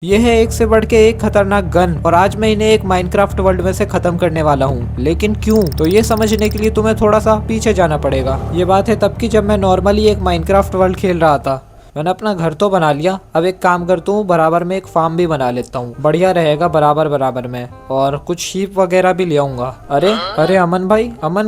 ये है एक से बढ़ के एक खतरनाक गन और आज मैं इन्हें एक माइनक्राफ्ट वर्ल्ड में से खत्म करने वाला हूँ। लेकिन क्यों, तो ये समझने के लिए तुम्हें थोड़ा सा पीछे जाना पड़ेगा। ये बात है तब की जब मैं नॉर्मली एक माइनक्राफ्ट वर्ल्ड खेल रहा था। मैंने अपना घर तो बना लिया, अब एक काम करता हूँ बराबर में एक फार्म भी बना लेता हूँ, बढ़िया रहेगा बराबर बराबर में। और कुछ शीप वगैरह भी ले आऊंगा। अरे अरे अमन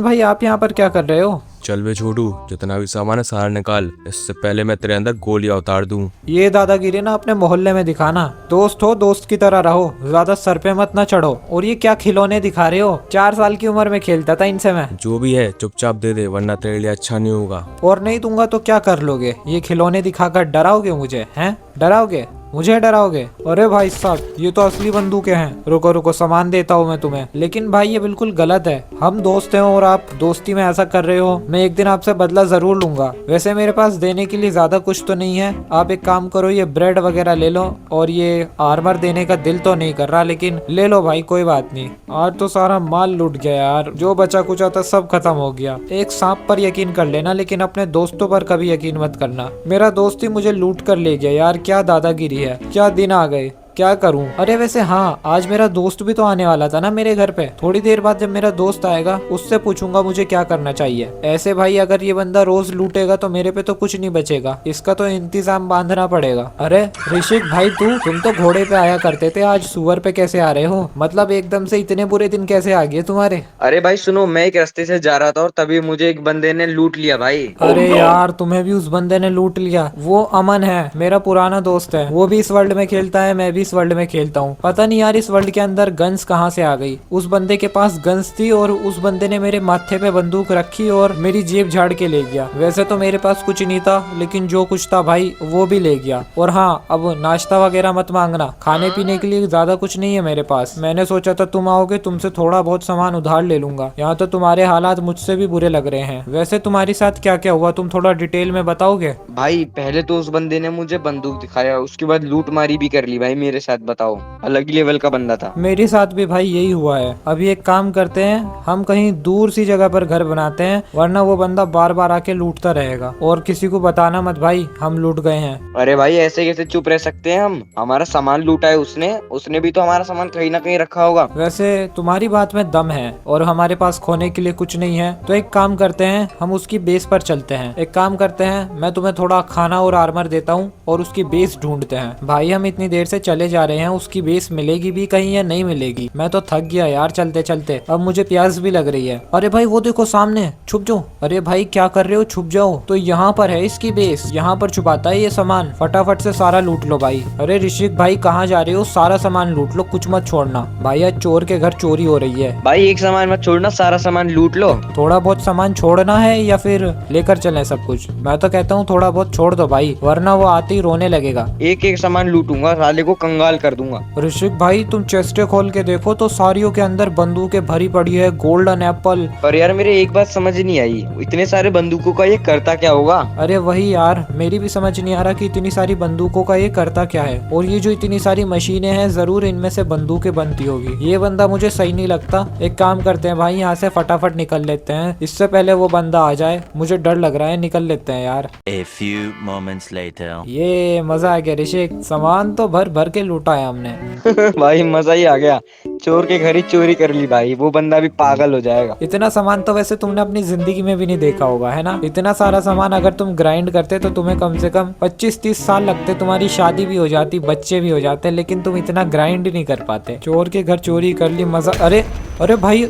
भाई आप यहाँ पर क्या कर रहे हो? चल बे छोटू, जितना भी सामान है सारा निकाल, इससे पहले मैं तेरे अंदर गोलियां उतार दूं। ये दादागिरी ना अपने मोहल्ले में दिखाना। दोस्त हो दोस्त की तरह रहो, ज्यादा सर पे मत ना चढ़ो। और ये क्या खिलौने दिखा रहे हो? 4 साल की उम्र में खेलता था इनसे मैं। जो भी है चुपचाप दे दे, वरना तेरे लिए अच्छा नहीं होगा। और नहीं दूंगा तो क्या कर लोगे? ये खिलौने दिखाकर डराओगे मुझे? हैं डराओगे मुझे? डराओगे? अरे भाई साहब ये तो असली बंदूकें हैं। रुको रुको सामान देता हूँ मैं तुम्हें। लेकिन भाई ये बिल्कुल गलत है। हम दोस्त हैं और आप दोस्ती में ऐसा कर रहे हो। मैं एक दिन आपसे बदला जरूर लूंगा। वैसे मेरे पास देने के लिए ज्यादा कुछ तो नहीं है। आप एक काम करो, ये ब्रेड वगैरह ले लो। और ये आर्मर देने का दिल तो नहीं कर रहा, लेकिन ले लो भाई, कोई बात नहीं। आज तो सारा माल लूट गया यार, जो बचा कुचा था सब खत्म हो गया। एक सांप पर यकीन कर लेना, लेकिन अपने दोस्तों पर कभी यकीन मत करना। मेरा दोस्त ही मुझे लूट कर ले गया यार, क्या दादागिरी है, क्या दिन आ गए, क्या करूं? अरे वैसे हाँ, आज मेरा दोस्त भी तो आने वाला था ना मेरे घर पे। थोड़ी देर बाद जब मेरा दोस्त आएगा उससे पूछूंगा मुझे क्या करना चाहिए। ऐसे भाई अगर ये बंदा रोज लूटेगा तो मेरे पे तो कुछ नहीं बचेगा। इसका तो इंतजाम बांधना पड़ेगा। अरे ऋषिक भाई तुम तो घोड़े पे आया करते थे, आज सुअर पे कैसे आ रहे हो? मतलब एकदम से इतने बुरे दिन कैसे आ गए तुम्हारे? अरे भाई सुनो, मैं एक रास्ते से जा रहा था और तभी मुझे एक बंदे ने लूट लिया भाई। अरे यार तुम्हें भी उस बंदे ने लूट लिया? वो अमन है, मेरा पुराना दोस्त है। वो भी इस वर्ल्ड में खेलता है, मैं भी इस वर्ल्ड में खेलता हूँ। पता नहीं यार इस वर्ल्ड के अंदर गन्स कहाँ से आ गई। उस बंदे के पास गन्स थी और उस बंदे ने मेरे माथे पे बंदूक रखी और मेरी जेब झाड़ के ले गया। वैसे तो मेरे पास कुछ नहीं था, लेकिन जो कुछ था भाई वो भी ले गया। और हाँ, अब नाश्ता वगैरह मत मांगना, खाने पीने के लिए ज्यादा कुछ नहीं है मेरे पास। मैंने सोचा था तुम आओगे, तुमसे थोड़ा बहुत सामान उधार ले लूंगा। यहाँ तो तुम्हारे हालात मुझसे भी बुरे लग रहे हैं। वैसे तुम्हारे साथ क्या क्या हुआ, तुम थोड़ा डिटेल में बताओगे? भाई पहले तो उस बंदे ने मुझे बंदूक दिखाया, उसके बाद लूट मारी भी कर ली भाई मेरे साथ। बताओ, अलग ही लेवल का बंदा था। मेरे साथ भी भाई यही हुआ है। अभी एक काम करते हैं, हम कहीं दूर सी जगह पर घर बनाते हैं, वरना वो बंदा बार बार आके लूटता रहेगा। और किसी को बताना मत भाई हम लूट गए हैं। अरे भाई ऐसे कैसे चुप रह सकते हैं हम? हमारा सामान लूटा है उसने भी तो हमारा सामान कहीं ना कहीं रखा होगा। वैसे तुम्हारी बात में दम है और हमारे पास खोने के लिए कुछ नहीं है, तो एक काम करते हैं, हम उसकी बेस पर चलते हैं। एक काम करते हैं, मैं तुम्हें थोड़ा खाना और आर्मर देता हूँ और उसकी बेस ढूंढते हैं। भाई हम इतनी देर से चले जा रहे हैं, उसकी बेस मिलेगी भी कहीं या नहीं मिलेगी? मैं तो थक गया यार चलते चलते, अब मुझे प्यास भी लग रही है। अरे भाई वो देखो सामने, छुप जाओ। अरे भाई क्या कर रहे हो, छुप जाओ। तो यहाँ पर है इसकी बेस, यहाँ पर छुपाता है ये सामान। फटाफट से सारा लूट लो भाई। अरे ऋषिक भाई कहाँ जा रहे हो? सारा सामान लूट लो, कुछ मत छोड़ना। भाई आज चोर के घर चोरी हो रही है। भाई एक सामान मत छोड़ना, सारा सामान लूट लो। थोड़ा बहुत सामान छोड़ना है या फिर लेकर चलें सब कुछ? मैं तो कहता हूँ थोड़ा बहुत छोड़ दो भाई, वरना वो आते ही रोने लगेगा। एक एक सामान लूटूंगा, साले को कंगाल कर दूंगा। ऋषिक भाई तुम चेस्टे खोल के देखो तो सारियों के अंदर बंदूकें भरी पड़ी है, गोल्डन एप्पल। पर यार मेरे एक बात समझ नहीं आई, इतने सारे बंदूकों का ये करता क्या होगा? अरे वही यार, मेरी भी समझ नहीं आ रहा कि इतनी सारी बंदूकों का ये करता क्या है। और ये जो इतनी सारी मशीनें हैं, जरूर इनमें से बंदूकें बनती होगी। ये बंदा मुझे सही नहीं लगता। एक काम करते हैं भाई, यहाँ से फटाफट निकल लेते हैं, इससे पहले वो बंदा आ जाए। मुझे डर लग रहा है, निकल लेते हैं यार। A few moments later. ये मजा आ गया ऋषिक, सामान तो भर भर के लूटा है हमने। भाई मजा ही आ गया, चोर के घर ही चोरी कर ली भाई। वो बंदा भी पागल हो जाएगा। इतना सामान तो वैसे तुमने अपनी जिंदगी में भी नहीं देखा होगा, है ना? इतना सारा सामान अगर तुम ग्राइंड करते तो तुम्हें कम से कम 25-30 साल लगते, तुम्हारी शादी भी हो जाती, बच्चे भी हो जाते, लेकिन तुम इतना ग्राइंड ही नहीं कर पाते। चोर के घर चोरी कर ली, मजा। अरे अरे भाई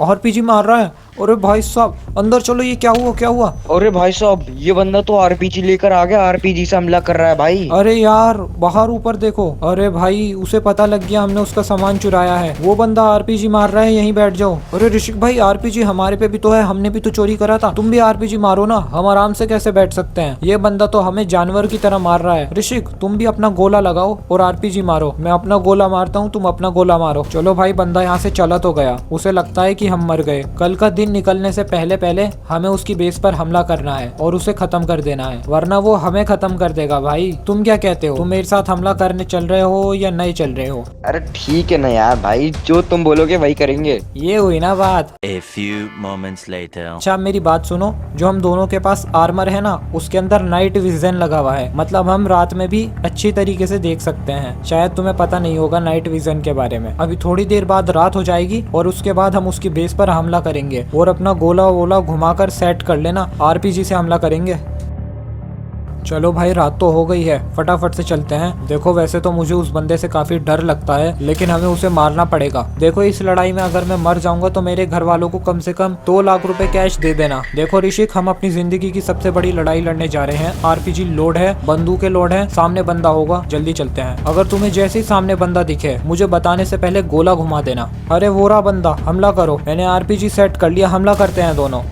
आरपीजी मार रहा है। अरे भाई साहब अंदर चलो, ये क्या हुआ क्या हुआ? अरे भाई साहब ये बंदा तो आरपीजी लेकर आ गया, आरपीजी से हमला कर रहा है भाई। अरे यार बाहर ऊपर देखो। अरे भाई उसे पता लग गया हमने उसका सामान चुराया है। वो बंदा आरपीजी मार रहा है, यहीं बैठ जाओ। अरे ऋषिक भाई आरपीजी हमारे पे भी तो है, हमने भी तो चोरी करा था। तुम भी आरपीजी मारो ना, हम आराम से कैसे बैठ सकते हैं? ये बंदा तो हमें जानवर की तरह मार रहा है। ऋषिक तुम भी अपना गोला लगाओ और आरपीजी मारो। मैं अपना गोला मारता हूँ, तुम अपना गोला मारो। चलो भाई बंदा यहाँ से चला तो गया, उसे लगता है कि हम मर गए। कल का दिन लेकिन निकलने से पहले पहले हमें उसकी बेस पर हमला करना है और उसे खत्म कर देना है, वरना वो हमें खत्म कर देगा। भाई तुम क्या कहते हो? तुम मेरे साथ हमला करने चल रहे हो या नहीं चल रहे हो? अरे ठीक है ना यार भाई, जो तुम बोलोगे वही करेंगे। ये हुई ना बात। A few moments later. अच्छा अब मेरी बात सुनो, जो हम दोनों के पास आर्मर है ना, उसके अंदर नाइट विजन लगा हुआ है, मतलब हम रात में भी अच्छी तरीके से देख सकते हैं। शायद तुम्हें पता नहीं होगा नाइट विजन के बारे में। अभी थोड़ी देर बाद रात हो जाएगी और उसके बाद हम उसकी बेस पर हमला करेंगे और अपना गोला वोला घुमाकर सेट कर लेना, आरपीजी से हमला करेंगे। चलो भाई रात तो हो गई है, फटाफट से चलते हैं। देखो वैसे तो मुझे उस बंदे से काफी डर लगता है, लेकिन हमें उसे मारना पड़ेगा। देखो इस लड़ाई में अगर मैं मर जाऊंगा तो मेरे घर वालों को कम से कम 2 लाख रुपए कैश दे देना। देखो ऋषिक, हम अपनी जिंदगी की सबसे बड़ी लड़ाई लड़ने जा रहे हैं। आरपीजी लोड है, बंदूकें लोड है, सामने बंदा होगा, जल्दी चलते हैं। अगर तुम्हें जैसे ही सामने बंदा दिखे मुझे बताने से पहले गोला घुमा देना। अरे वो रहा बंदा, हमला करो। मैंने आरपीजी सेट कर लिया, हमला करते हैं दोनों।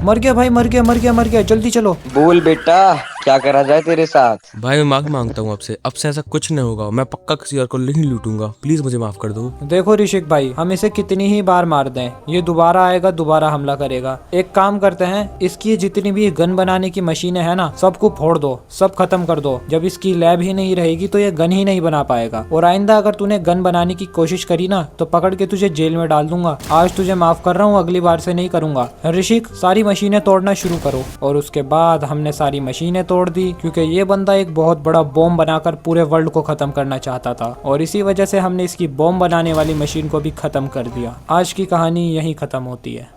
मर गया भाई, मर गया मर गया मर गया, जल्दी चलो। बोल बेटा, क्या करा जाए तेरे साथ? भाई मैं माफी मांगता हूँ आपसे, अब से ऐसा कुछ नहीं होगा। मैं पक्का किसी और को नहीं लूटूंगा, प्लीज मुझे माफ कर दो। देखो ऋषिक भाई, हम इसे कितनी ही बार मार दें, ये दोबारा आएगा, दोबारा हमला करेगा। एक काम करते हैं, इसकी जितनी भी गन बनाने की मशीनें हैं ना, सबको फोड़ दो, सब खत्म कर दो। जब इसकी लैब ही नहीं रहेगी तो ये गन ही नहीं बना पाएगा। और आइंदा अगर तूने गन बनाने की कोशिश करी ना तो पकड़ के तुझे जेल में डाल दूंगा। आज तुझे माफ कर रहा हूँ, अगली बार से नहीं करूंगा। ऋषिक, सारी मशीनें तोड़ना शुरू करो। और उसके बाद हमने सारी मशीनें तोड़ दी, क्योंकि ये बंदा एक बहुत बड़ा बॉम्ब बनाकर पूरे वर्ल्ड को खत्म करना चाहता था, और इसी वजह से हमने इसकी बॉम्ब बनाने वाली मशीन को भी खत्म कर दिया। आज की कहानी यहीं खत्म होती है।